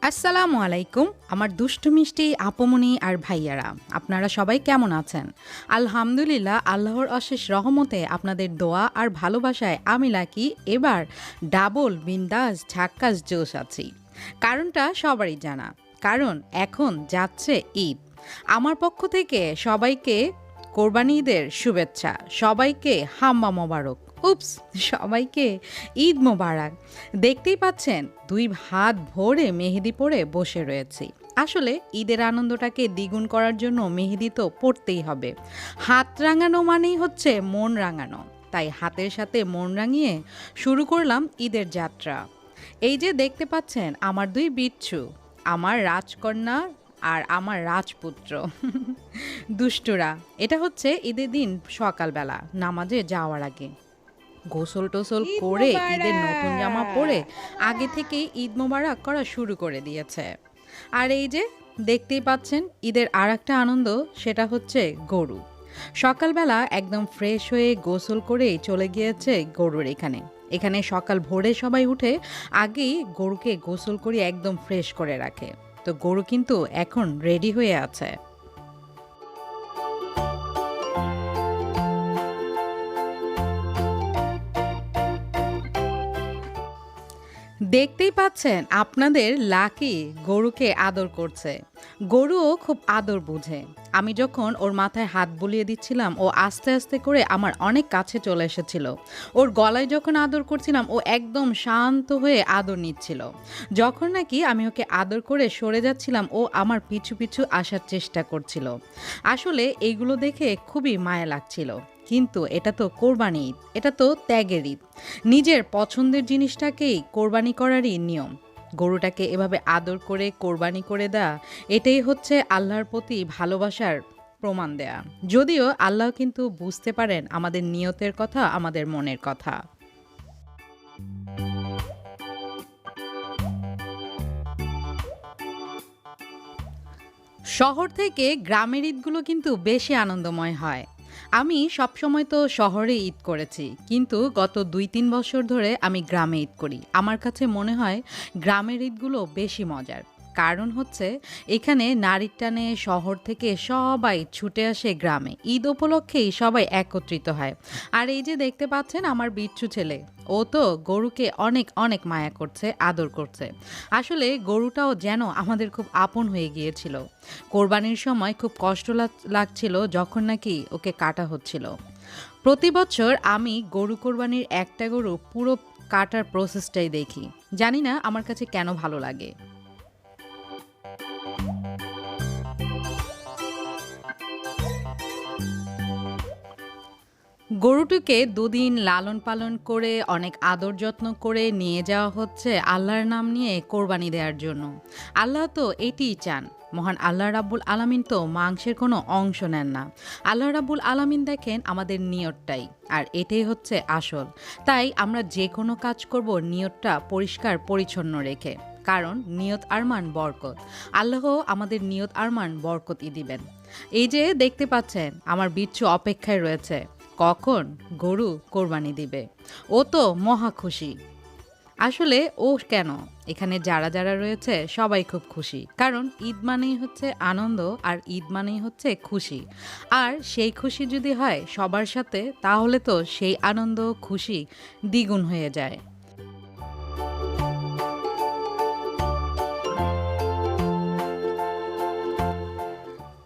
আসসালামু আলাইকুম আমার দুষ্টু মিষ্টি আপমনি আর ভাইয়ারা আপনারা সবাই কেমন আছেন? আলহামদুলিল্লাহ আল্লাহর অশেষ রহমতে আপনাদের দোয়া আর ভালোবাসায় আমি লাকি এবার ডাবল বিন্দাস ঝাক্কাস জোশ আছি। কারণটা সবারই জানা, কারণ এখন যাচ্ছে ঈদ। আমার পক্ষ থেকে সবাইকে কোরবানি ঈদের শুভেচ্ছা, সবাইকে হাম্মা মোবারক। উপস, সবাইকে ঈদ মোবারক। দেখতেই পাচ্ছেন দুই হাত ভরে মেহেদি পরে বসে রয়েছি। আসলে ঈদের আনন্দটাকে দ্বিগুণ করার জন্য মেহেদি তো পড়তেই হবে। হাত রাঙানো মানেই হচ্ছে মন রাঙানো, তাই হাতের সাথে মন রাঙিয়ে শুরু করলাম ঈদের যাত্রা। এই যে দেখতে পাচ্ছেন আমার দুই বিচ্ছু, আমার রাজকন্যা আর আমার রাজপুত্র দুষ্টুরা। এটা হচ্ছে ঈদের দিন সকালবেলা নামাজে যাওয়ার আগে গোসল টোসল ঈদ করে ঈদের নতুন জামা পরে মোবারক! আগে থেকেই ঈদ মোবারক করা শুরু করে দিয়েছে। আর এই যে দেখতেই পাচ্ছেন ঈদের আর একটা আনন্দ, সেটা হচ্ছে গরু। সকালবেলা একদম ফ্রেশ হয়ে গোসল করেই চলে গিয়েছে গরুর এখানে। এখানে সকাল ভোরে সবাই উঠে আগেই গরুকে গোসল করে একদম ফ্রেশ করে রাখে। তো গরু কিন্তু এখন রেডি হয়ে আছে। দেখতেই পাচ্ছেন আপনাদের লাকি গরুকে আদর করছে। গরুও খুব আদর বুঝে। আমি যখন ওর মাথায় হাত বুলিয়ে দিচ্ছিলাম, ও আস্তে আস্তে করে আমার অনেক কাছে চলে এসেছিল। ওর গলায় যখন আদর করছিলাম, ও একদম শান্ত হয়ে আদর নিচ্ছিল। যখন নাকি আমি ওকে আদর করে সরে যাচ্ছিলাম, ও আমার পিছু পিছু আসার চেষ্টা করছিল। আসলে এইগুলো দেখে খুবই মায়া লাগছিল। কিন্তু এটা তো কোরবানি ঈদ, এটা তো ত্যাগের ঈদ। নিজের পছন্দের জিনিসটাকেই কোরবানি করারই নিয়ম। গরুটাকে এভাবে আদর করে কোরবানি করে দেয়া, এটাই হচ্ছে আল্লাহর প্রতি ভালোবাসার প্রমাণ দেয়া। যদিও আল্লাহ কিন্তু বুঝতে পারেন আমাদের নিয়তের কথা, আমাদের মনের কথা। শহর থেকে গ্রামের ঈদগুলো কিন্তু বেশি আনন্দময় হয়। আমি সবসময় তো শহরে ঈদ করেছি, কিন্তু গত ২-৩ বছর ধরে আমি গ্রামে ঈদ করি। আমার কাছে মনে হয় গ্রামের ঈদগুলো বেশি মজার। কারণ হচ্ছে এখানে নারীর টানে শহর থেকে সবাই ছুটে আসে গ্রামে। ঈদ উপলক্ষেই সবাই একত্রিত হয়। আর এই যে দেখতে পাচ্ছেন আমার বিচ্ছু ছেলে, ও তো গরুকে অনেক অনেক মায়া করছে, আদর করছে। আসলে গরুটাও যেন আমাদের খুব আপন হয়ে গিয়েছিল। কোরবানির সময় খুব কষ্ট লাগছিল যখন নাকি ওকে কাটা হচ্ছিল। প্রতি বছর আমি গরু কোরবানির একটা গরু পুরো কাটার প্রসেসটাই দেখি। জানি না আমার কাছে কেন ভালো লাগে। গরুটিকে দুদিন লালন পালন করে অনেক আদর যত্ন করে নিয়ে যাওয়া হচ্ছে আল্লাহর নাম নিয়ে কোরবানি দেওয়ার জন্য। আল্লাহ তো এটিই চান। মহান আল্লাহ রাব্বুল আলামিন তো মাংসের কোনো অংশ নেন না। আল্লাহ রাব্বুল আলামিন দেখেন আমাদের নিয়তটাই, আর এটাই হচ্ছে আসল। তাই আমরা যে কোনো কাজ করব নিয়তটা পরিষ্কার পরিচ্ছন্ন রেখে, কারণ নিয়ত আরমান বরকত। আল্লাহ আমাদের নিয়ত আরমান বরকতই দিবেন। এই যে দেখতে পাচ্ছেন আমার বিচ্ছু অপেক্ষায় রয়েছে কখন গরু কোরবানি দিবে। ও তো মহা খুশি। আসলে ও কেন, এখানে যারা যারা রয়েছে সবাই খুব খুশি, কারণ ঈদ মানেই হচ্ছে আনন্দ, আর ঈদ মানেই হচ্ছে খুশি। আর সেই খুশি যদি হয় সবার সাথে, তাহলে তো সেই আনন্দ খুশি দ্বিগুণ হয়ে যায়।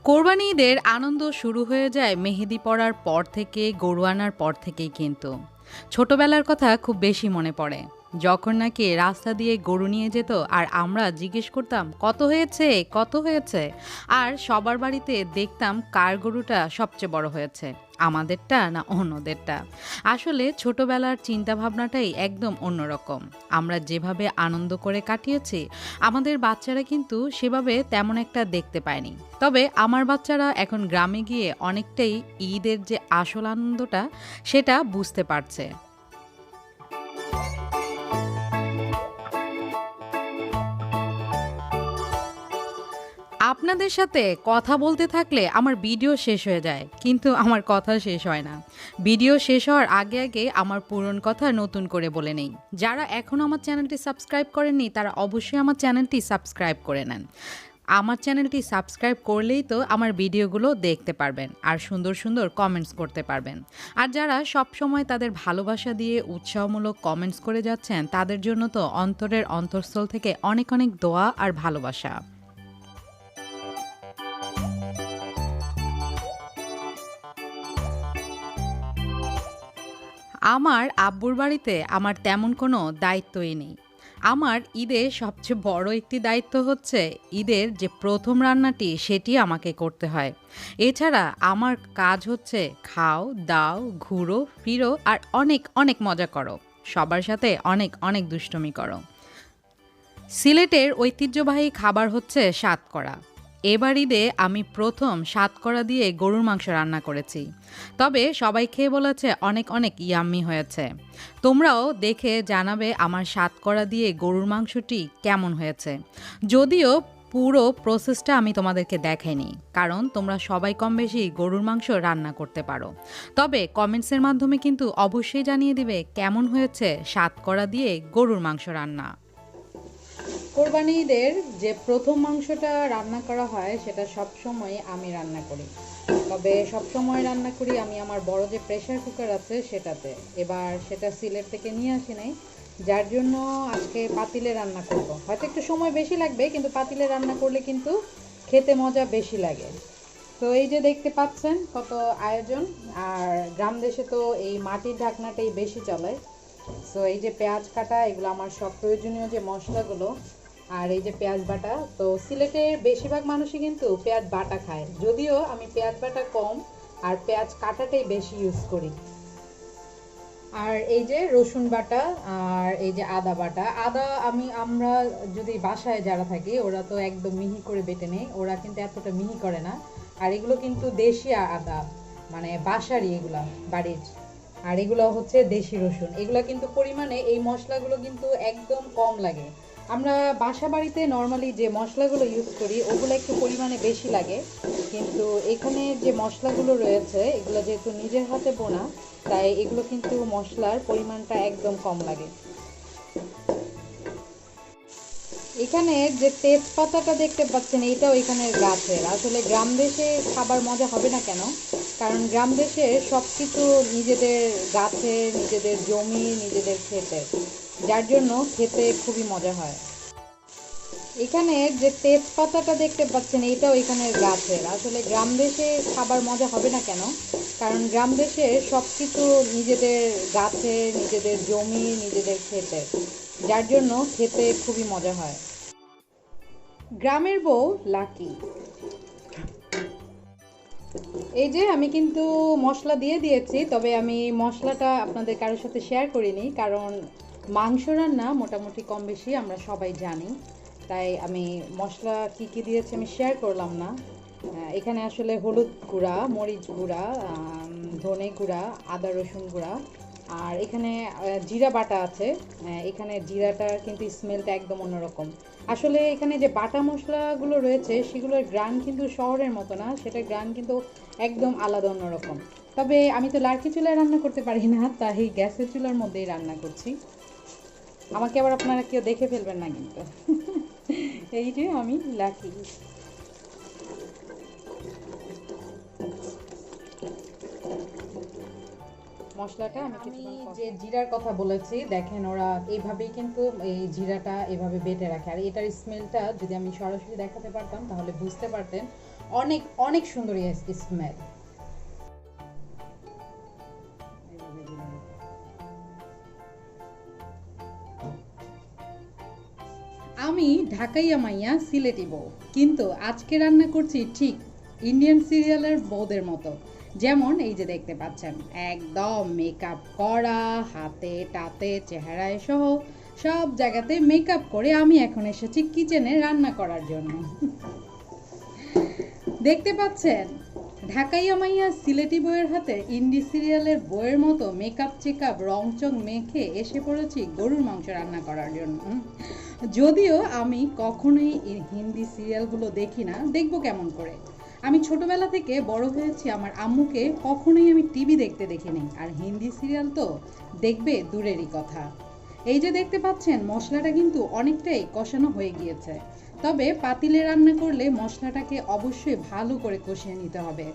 কোরবানি ঈদের আনন্দ শুরু হয়ে যায় মেহেদি পড়ার পর থেকে, গরু আনার পর থেকেই কিন্তু। ছোটবেলার কথা খুব বেশি মনে পড়ে, যখন নাকি রাস্তা দিয়ে গরু নিয়ে যেত আর আমরা জিজ্ঞেস করতাম কত হয়েছে কত হয়েছে, আর সবার বাড়িতে দেখতাম কার গরুটা সবচেয়ে বড় হয়েছে, আমাদেরটা না অন্যদেরটা। আসলে ছোটবেলার চিন্তা ভাবনাটাই একদম অন্যরকম। আমরা যেভাবে আনন্দ করে কাটিয়েছি, আমাদের বাচ্চারা কিন্তু সেভাবে তেমন একটা দেখতে পায়নি। তবে আমার বাচ্চারা এখন গ্রামে গিয়ে অনেকটাই ঈদের যে আসল আনন্দটা সেটা বুঝতে পারছে। আপনাদের সাথে কথা বলতে থাকলে আমার ভিডিও শেষ হয়ে যায়, কিন্তু আমার কথা শেষ হয় না। ভিডিও শেষ হওয়ার আগে আগে আমার পুরনো কথা নতুন করে বলে নেই। যারা এখনও আমার চ্যানেলটি সাবস্ক্রাইব করেননি তারা অবশ্যই আমার চ্যানেলটি সাবস্ক্রাইব করে নেন। আমার চ্যানেলটি সাবস্ক্রাইব করলেই তো আমার ভিডিওগুলো দেখতে পারবেন আর সুন্দর সুন্দর কমেন্টস করতে পারবেন। আর যারা সব সময় তাদের ভালোবাসা দিয়ে উৎসাহমূলক কমেন্টস করে যাচ্ছেন তাদের জন্য তো অন্তরের অন্তঃস্থল থেকে অনেক অনেক দোয়া আর ভালোবাসা। আমার আব্বুর বাড়িতে আমার তেমন কোনো দায়িত্বই নেই। আমার ঈদে সবচেয়ে বড় একটি দায়িত্ব হচ্ছে ঈদের যে প্রথম রান্নাটি সেটি আমাকে করতে হয়। এছাড়া আমার কাজ হচ্ছে খাও, দাও, ঘুরো, ফিরো আর অনেক অনেক মজা করো। সবার সাথে অনেক অনেক দুষ্টুমি করো। সিলেটের ঐতিহ্যবাহী খাবার হচ্ছে সাতকরা। এবার ঈদে আমি প্রথম সাতকরা দিয়ে গরুর মাংস রান্না করেছি। তবে সবাই খেয়ে বলেছে অনেক অনেক ইয়াম্মি হয়েছে। তোমরাও দেখে জানাবে আমার সাতকরা দিয়ে গরুর মাংসটি কেমন হয়েছে। যদিও পুরো প্রসেসটা আমি তোমাদেরকে দেখাইনি, কারণ তোমরা সবাই কম বেশি গরুর মাংস রান্না করতে পারো। তবে কমেন্টসের মাধ্যমে কিন্তু অবশ্যই জানিয়ে দিবে কেমন হয়েছে সাতকরা দিয়ে গরুর মাংস রান্না। কোরবানি ঈদের যে প্রথম মাংসটা রান্না করা হয় সেটা সবসময় আমি রান্না করি। তবে সবসময় রান্না করি আমি আমার বড় যে প্রেসার কুকার আছে সেটাতে। এবার সেটা সিলেট থেকে নিয়ে আসি নাই, যার জন্য আজকে পাতিলে রান্না করব। হয়তো একটু সময় বেশি লাগবে, কিন্তু পাতিলে রান্না করলে কিন্তু খেতে মজা বেশি লাগে। তো এই যে দেখতে পাচ্ছেন কত আয়োজন। আর গ্রাম দেশে তো এই মাটির ঢাকনাটাই বেশি চলে। সো এই যে পেঁয়াজ কাটা, এগুলো আমার সব প্রয়োজনীয় যে মশলাগুলো। আর এই যে পেঁয়াজ বাটা, তো সিলেটের বেশিরভাগ মানুষই কিন্তু পেঁয়াজ বাটা খায়, যদিও আমি পেঁয়াজ বাটা কম আর পেঁয়াজ কাটাটাই বেশি ইউজ করি। আর এই যে রসুন বাটা আর এই যে আদা বাটা। আদা আমরা যদি বাসায় যারা থাকি ওরা তো একদম মিহি করে বেটে নেয়, ওরা কিন্তু এতটা মিহি করে না। আর এগুলো কিন্তু দেশি আদা, মানে বাসারই এগুলা, বাড়ির। আর এগুলো হচ্ছে দেশি রসুন। এগুলো কিন্তু পরিমাণে এই মশলাগুলো কিন্তু একদম কম লাগে। আমরা বাসা বাড়িতে নর্মালি যে মশলাগুলো ইউজ করি ওগুলো একটু পরিমাণে বেশি লাগে, কিন্তু এখানে যে মশলাগুলো রয়েছে এগুলো যেহেতু নিজের হাতে বোনা, তাই এগুলো কিন্তু মশলার পরিমাণটা একদম কম লাগে। এখানে যে তেজপাতাটা দেখতে পাচ্ছেন এইটাও এখানের গাছের। আসলে গ্রাম দেশে খাবার মজা হবে না কেন, কারণ গ্রাম দেশে সব কিছু নিজেদের গাছে, নিজেদের জমি, নিজেদের খেতে, যার জন্য খেতে খুবই মজা হয়। এখানে যে তেজপাতাটা দেখতে পাচ্ছেন এইটাও এখানের গাছের। আসলে গ্রাম দেশে খাবার মজা হবে না কেন, কারণ গ্রাম দেশে সব কিছু নিজেদের গাছে, নিজেদের জমি, নিজেদের খেতে, যার জন্য খেতে খুবই মজা হয়। গ্রামের বউ লাকি। এই যে আমি কিন্তু মশলা দিয়ে দিয়েছি, তবে আমি মশলাটা আপনাদের কারোর সাথে শেয়ার করিনি, কারণ মাংস রান্না মোটামুটি কম বেশি আমরা সবাই জানি, তাই আমি মশলা কি কি দিয়েছি আমি শেয়ার করলাম না। এখানে আসলে হলুদ গুঁড়া, মরিচ গুঁড়া, ধনে গুঁড়া, আদা রসুন গুঁড়া, আর এখানে জিরা বাটা আছে। এখানে জিরাটা কিন্তু স্মেলটা একদম অন্যরকম। আসলে এখানে যে বাটা মশলাগুলো রয়েছে সেগুলোর গ্রান কিন্তু শহরের মতো না, সেটার গ্রান কিন্তু একদম আলাদা অন্যরকম। তবে আমি তো লার্কি চুলায় রান্না করতে পারি না, তাই গ্যাসের চুলার মধ্যেই রান্না করছি। আমাকে আবার আপনারা কেউ দেখে ফেলবেন না কিন্তু। এই যে আমি লাকি। মশলাটা আমি যে জিরার কথা বলেছি, দেখেন ওরা এইভাবেই কিন্তু এই জিরাটা এভাবে বেটে রাখে। আর এটার স্মেলটা যদি আমি সরাসরি দেখাতে পারতাম তাহলে বুঝতে পারতেন অনেক অনেক সুন্দর স্মেল। আমি ঢাকাইয়া মাইয়া, সিলেটি বউ, কিন্তু আজকে রান্না করছি ঠিক ইন্ডিয়ান সিরিয়ালের বউদের মতো। যেমন এই যে দেখতে পাচ্ছেন একদম মেকআপ করা, হাতে টাতে চেহারায় সহ সব জায়গাতে মেকআপ করে আমি এখন এসেছি কিচেনে রান্না করার জন্য। দেখতে পাচ্ছেন ঢাকাইয়া মাইয়া সিলেটি বউয়ের হাতে ইন্ডি সিরিয়ালের বউয়ের মতো মেকআপ চেকআপ রংচং মেখে এসে পড়েছি গরুর মাংস রান্না করার জন্য। যদিও আমি কখনোই হিন্দি সিরিয়ালগুলো দেখি না, দেখবো কেমন করে। আমি ছোটবেলা থেকে বড় হয়েছি, আমার আম্মুকে কখনোই আমি টিভি দেখতে দেখিনি, আর হিন্দি সিরিয়াল তো দেখবে দূরেরই কথা। এই যে দেখতে পাচ্ছেন মশলাটা কিন্তু অনেকটাই কষানো হয়ে গিয়েছে, তবে পাতিলে রান্না করলে মশলাটাকে অবশ্যই ভালো করে কষিয়ে নিতে হবে।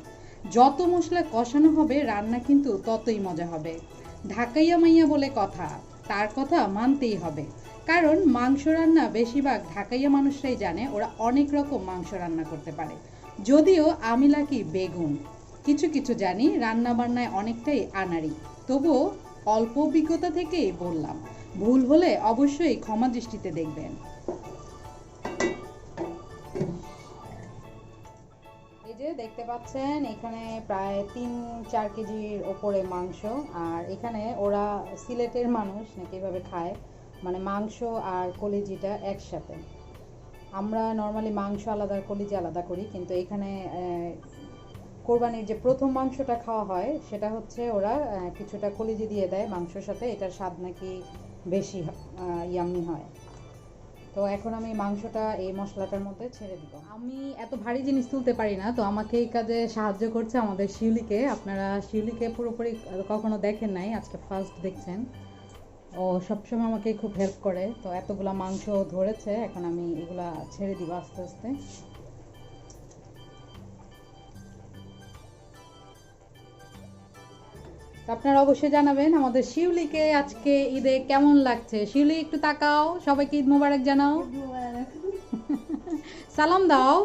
যত মশলা কষানো হবে রান্না কিন্তু ততই মজা হবে। ঢাকাইয়া মাইয়া বলে কথা, তার কথা মানতেই হবে। কারণ মাংস রান্না বেশিরভাগ ঢাকাইয়া মানুষরাই জানে, ওরা অনেক রকম মাংস রান্না করতে পারে। যদিও আমি লাকি বেগুন, কিছু কিছু জানি, রান্না বান্নায় অনেকটাই আনাড়ি, তবুও অল্প অভিজ্ঞতা থেকেই বললাম। ভুল হলে অবশ্যই ক্ষমা দৃষ্টিতে দেখবেন। এই যে দেখতে পাচ্ছেন এখানে প্রায় 3-4 কেজির ওপরে মাংস। আর এখানে ওরা সিলেটের মানুষ নাকি এভাবে খায়, মানে মাংস আর কলিজিটা একসাথে। আমরা নর্মালি মাংস আলাদা আর কলিজি আলাদা করি, কিন্তু এখানে কোরবানির যে প্রথম মাংসটা খাওয়া হয় সেটা হচ্ছে ওরা কিছুটা কলিজি দিয়ে দেয় মাংসর সাথে, এটার স্বাদ নাকি বেশি ইয়াম্মি হয়। তো এখন আমি মাংসটা এই মশলাটার মধ্যে ছেড়ে দিব। আমি এত ভারী জিনিস তুলতে পারি না, তো আমাকে এই কাজে সাহায্য করছে আমাদের শিউলিকে। আপনারা শিউলিকে পুরোপুরি কখনো দেখেন নাই, আজকে ফার্স্ট দেখছেন। ও সবসময় আমাকে খুব হেল্প করে। তো এতগুলা মাংস ধরেছে, এখন আমি এগুলা ছেড়ে দিব আস্তে আস্তে। আপনারা অবশ্যই জানাবেন আমাদের শিউলিকে আজকে ঈদে কেমন লাগছে। শিউলি একটু তাকাও, সবাইকে ঈদ মোবারক জানাও, সালাম দাও।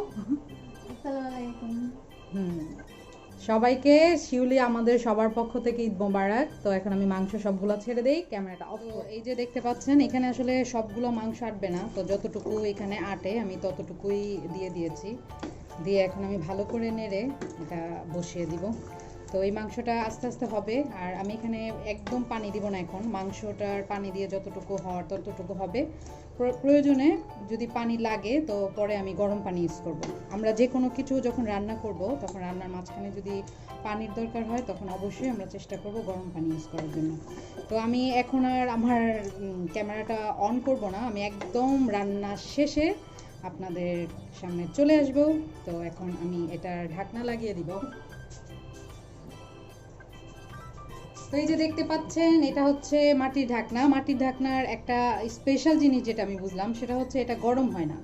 সবাইকে শিউলি আমাদের সবার পক্ষ থেকে ঈদ মোবারক। তো এখন আমি মাংস সবগুলো ছেড়ে দেই, ক্যামেরাটা অফ। এই যে দেখতে পাচ্ছেন এখানে আসলে সবগুলো মাংস আটবে না, তো যতটুকু এখানে আটে আমি ততটুকুই দিয়ে দিয়েছি। দিয়ে এখন আমি ভালো করে নেড়ে এটা বসিয়ে দিব। তো এই মাংসটা আস্তে আস্তে হবে, আর আমি এখানে একদম পানি দিব না এখন। মাংসটার পানি দিয়ে যতটুকু হওয়ার ততটুকু হবে। প্রয়োজনে যদি পানি লাগে তো পরে আমি গরম পানি ইউজ করব। আমরা যে কোনো কিছু যখন রান্না করব তখন রান্নার মাঝখানে যদি পানির দরকার হয় তখন অবশ্যই আমরা চেষ্টা করব গরম পানি ইউজ করার জন্য। তো আমি এখন আর আমার ক্যামেরাটা অন করব না, আমি একদম রান্না শেষে আপনাদের সামনে চলে আসব। তো এখন আমি এটার ঢাকনা লাগিয়ে দিব। তো এই যে দেখতে পাচ্ছেন এটা হচ্ছে মাটির ঢাকনা। মাটির ঢাকনার একটা স্পেশাল জিনিস যেটা আমি বুঝলাম সেটা হচ্ছে এটা গরম হয় না।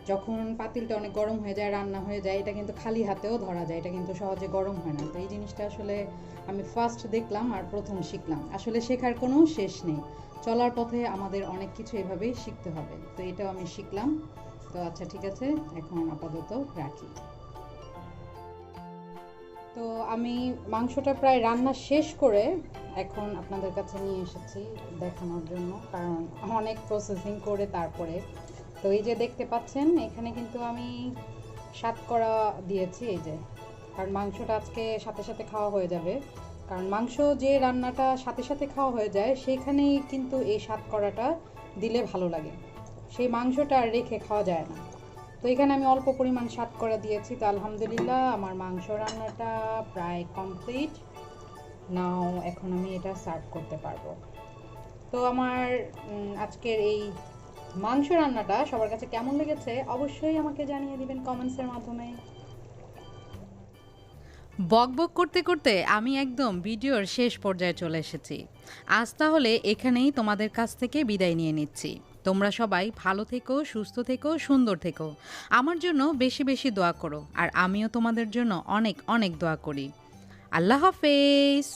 যখন পাতিলটা অনেক গরম হয়ে যায়, রান্না হয়ে যায়, এটা কিন্তু খালি হাতেও ধরা যায়, এটা কিন্তু সহজে গরম হয় না। তো এই জিনিসটা আসলে আমি ফার্স্ট দেখলাম আর প্রথম শিখলাম। আসলে শেখার কোনো শেষ নেই, চলার পথে আমাদের অনেক কিছু এভাবেই শিখতে হবে। তো এটাও আমি শিখলাম। তো আচ্ছা ঠিক আছে, এখন আপাতত রাখি। তো আমি মাংসটা প্রায় রান্না শেষ করে এখন আপনাদের কাছে নিয়ে এসেছি দেখানোর জন্য, কারণ অনেক প্রসেসিং করে তারপরে। তো এই যে দেখতে পাচ্ছেন এখানে কিন্তু আমি শতকরা দিয়েছি, এই যে, কারণ মাংসটা আজকে সাথে সাথে খাওয়া হয়ে যাবে। কারণ মাংস যে রান্নাটা সাথে সাথে খাওয়া হয়ে যায় সেখানেই কিন্তু এই শতকরাটা দিলে ভালো লাগে, সেই মাংসটা আর রেখে খাওয়া যায় না। তো এখানে আমি অল্প পরিমাণ শতকরা দিয়েছি। তো আলহামদুলিল্লাহ আমার মাংস রান্নাটা প্রায় কমপ্লিট নাও, এখন আমি এটা সার্ভ করতে পারবো। তো আমার আজকের এই মাংস রান্নাটা সবার কাছে কেমন লেগেছে অবশ্যই আমাকে জানিয়ে দিবেন কমেন্টসের মাধ্যমে। বকবক করতে করতে আমি একদম ভিডিওর শেষ পর্যায়ে চলে এসেছি। আজ তাহলে এখানেই তোমাদের কাছ থেকে বিদায় নিয়ে নিচ্ছি। তোমরা সবাই ভালো থেকো, সুস্থ থেকো, সুন্দর থেকো। আমার জন্য বেশি বেশি দোয়া করো, আর আমিও তোমাদের জন্য অনেক অনেক দোয়া করি। আল্লাহ হাফেজ।